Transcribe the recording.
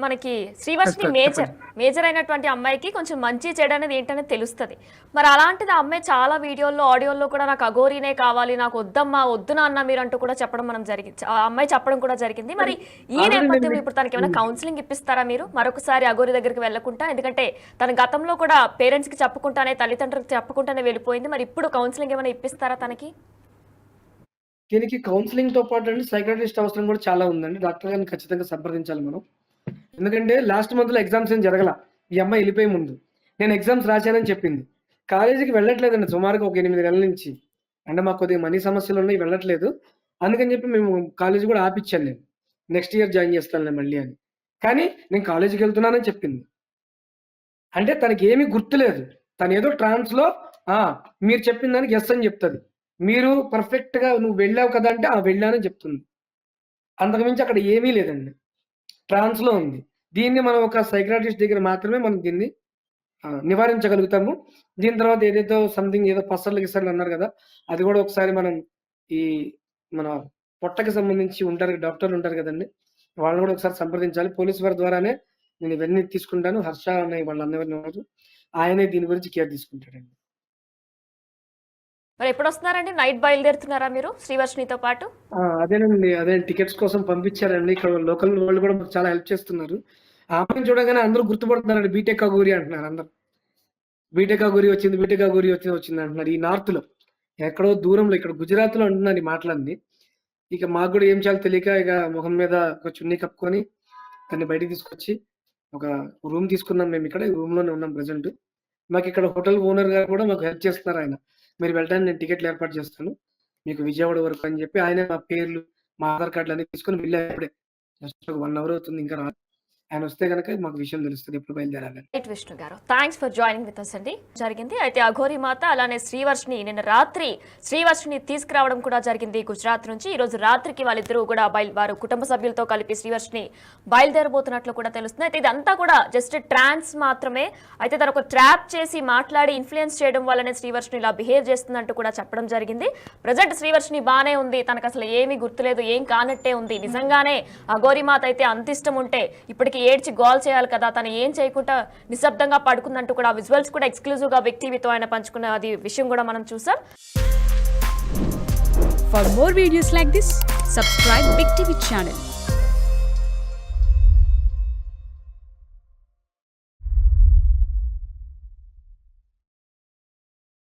మనకి శ్రీవర్షిని మేజర్ అయినటువంటి అమ్మాయికి కొంచెం మంచి చెడు అనేది ఏంటనేది తెలుస్తుంది. మరి అలాంటిది ఆ అమ్మాయి చాలా వీడియోల్లో ఆడియోల్లో కూడా నాకు అఘోరీనే కావాలి, నాకు వద్దమ్మా వద్దు నాన్న మీరు అంటూ కూడా చెప్పడం మనం జరిగింది, ఆ అమ్మాయి చెప్పడం కూడా జరిగింది. మరి ఈ నేపథ్యంలో ఇప్పుడు తనకి ఏమైనా కౌన్సిలింగ్ ఇప్పిస్తారా మీరు మరొకసారి అఘోరి దగ్గరికి వెళ్ళకుండా? ఎందుకంటే తన గతంలో కూడా పేరెంట్స్ కి చెప్పుకుంటానే తల్లిదండ్రులకు చెప్పుకుంటానే వెళ్ళిపోయింది. మరి ఇప్పుడు కౌన్సిలింగ్ ఏమైనా ఇప్పిస్తారా తనకి? దీనికి కౌన్సిలింగ్ తో పాటు అండి సైకాట్రిస్ట్ అవసరం కూడా చాలా ఉందండి. డాక్టర్ గారిని ఖచ్చితంగా సంప్రదించాలి మనం. ఎందుకంటే లాస్ట్ మంత్‌లో ఎగ్జామ్స్ ఏం జరగల. ఈ అమ్మాయి ఎళ్ళిపోయే ముందు. నేను ఎగ్జామ్స్ రాశానని చెప్పింది. కాలేజీకి వెళ్ళట్లేదండి సుమారుగా ఒక 8 నెలల నుంచి. అంటే మాకు కొద్దిగా మనీ సమస్యలున్నాయి వెళ్ళట్లేదు. అందుకని చెప్పి మేము కాలేజీ కూడా ఆపిచ్చాను నేను. నెక్స్ట్ ఇయర్ జాయిన్ చేస్తానులే మళ్ళీ అని. కానీ నేను కాలేజీకెళ్తున్నానని చెప్పింది. అంటే తనకేమీ గుర్తులేదు. తనేదో ట్రాన్స్‌లో ఆ! మీరు చెప్పిన దానికి యెస్ అని చెప్తది. మీరు పర్ఫెక్ట్‌గా నువ్వు వెళ్ళావు కదా! అంటే ఆ! వెళ్ళానని చెప్తుంది. అంతకు మించి అక్కడ ఏమీ లేదండి. ట్రాన్స్‌లో ఉంది. దీన్ని మనం ఒక సైకియాట్రిస్ట్ దగ్గర మాత్రమే మనం దీన్ని నివారించగలుగుతాము. దీని తర్వాత ఏదైతే సంథింగ్ ఏదో పసర్లు, గిసర్లు అన్నారు గదా! అది గూడా ఒకసారి మనం ఈ మన పొట్టకి సంబంధించి ఉంటారు డాక్టర్లుంటారు గదండీ! వాళ్ళని గూడా ఒకసారి సంప్రదించాలి. పోలీస్ వారి ద్వారానే నేను ఇవన్నీ తీసుకుంటాను. హర్ష అనే వాళ్ళ అన్నయ్య ఉన్నారు. ఆయనే దీని గురించి కేర్ తీసుకుంటాడండి. మరి ఎప్పుడొస్తున్నారండి? నైట్ బయలుదేరుతున్నారా మీరు శ్రీవర్షినితో పాటు? అదేనండి. అదే టికెట్స్ కోసం పంపించారండి. ఇక్కడ లోకల్ వాళ్ళు గూడా మాకు చాలా హెల్ప్ చేస్తున్నారు. ఆ అమ్మాయిని చూడగానే అందరూ గుర్తుపడుతున్నారండి. బీటెక్ అఘోరి అంటున్నారు అందరూ. బీటెక్ అఘోరి వచ్చింది, బీటెక్ అఘోరి వచ్చిందంటున్నారు. ఈ నార్త్‌లో. ఎక్కడో దూరంలో ఇక్కడ గుజరాత్‌లో అంటున్నారు ఈ మాటలన్నీ. ఇక మాకు గూడా ఏం చేయాలో తెలియక ఇక మొహం మీద ఒక చున్నీ కప్పుకొని తన్ని బయటికి తీసుకొచ్చి ఒక రూమ్ తీసుకున్నాం మేమిక్కడ. ఈ రూమ్‌లోనే ఉన్నాం ప్రెజెంట్. మాకిక్కడ హోటల్ ఓనర్ గారు కూడా మాకు హెల్ప్ చేస్తున్నారాయన. మీరు వెళ్ళడానికి నేను టికెట్లు ఏర్పాటు చేస్తాను. మీకు విజయవాడ వరకు అని చెప్పి ఆయనే మా పేర్లు, మా ఆధార్ కార్డ్‌లన్నీ తీసుకొని వెళ్ళారు అప్పుడే. జస్ట్ ఒక 1 అవర్ అవుతుంది ఇంకా రాలేదు. ఆయనొస్తే గనక మాకు విషయం తెలుస్తది ఎప్పుడు బయలుదేరాలని. Right Vishnu garu, thanks for joining with us అండి. జరిగింది అయితే అఘోరి మాత అలానే శ్రీవర్షిని నిన్న రాత్రి శ్రీవర్షిని తీసుకురావడం కూడా జరిగింది గుజరాత్ నుంచి. ఈ రోజు రాత్రికి వాళ్ళిద్దరూ కూడా వారు కుటుంబ సభ్యులతో కలిపి శ్రీవర్షిని బయలుదేరబోతున్నట్లు కూడా తెలుస్తుంది. అయితే ఇదంతా కూడా జస్ట్ ట్రాన్స్ మాత్రమే. అయితే తను ఒక ట్రాప్ చేసి మాట్లాడి ఇన్ఫ్లుయెన్స్ చేయడం వల్లనే శ్రీవర్షిని ఇలా బిహేవ్ చేస్తుందంటూ కూడా చెప్పడం జరిగింది. ప్రజెంట్ శ్రీవర్షిని బానే ఉంది, తనకు అసలు ఏమీ గుర్తులేదు, ఏం కానట్టే ఉంది. నిజంగానే అఘోరి మాత అయితే అంత ఇష్టం ఉంటే ఇప్పటికి ఏడ్చి గోల్ చేయాలి కదా, తను ఏం చేయకుండా నిశ్శబ్దంగా పడుకుందంటూ కూడా విజువల్స్ కూడా ఎక్స్క్లూజివ్ గా బిగ్ టీవీతో ఆయన పంచుకున్న అది విషయం కూడా మనం చూసాం. For more videos like this, subscribe Big TV channel.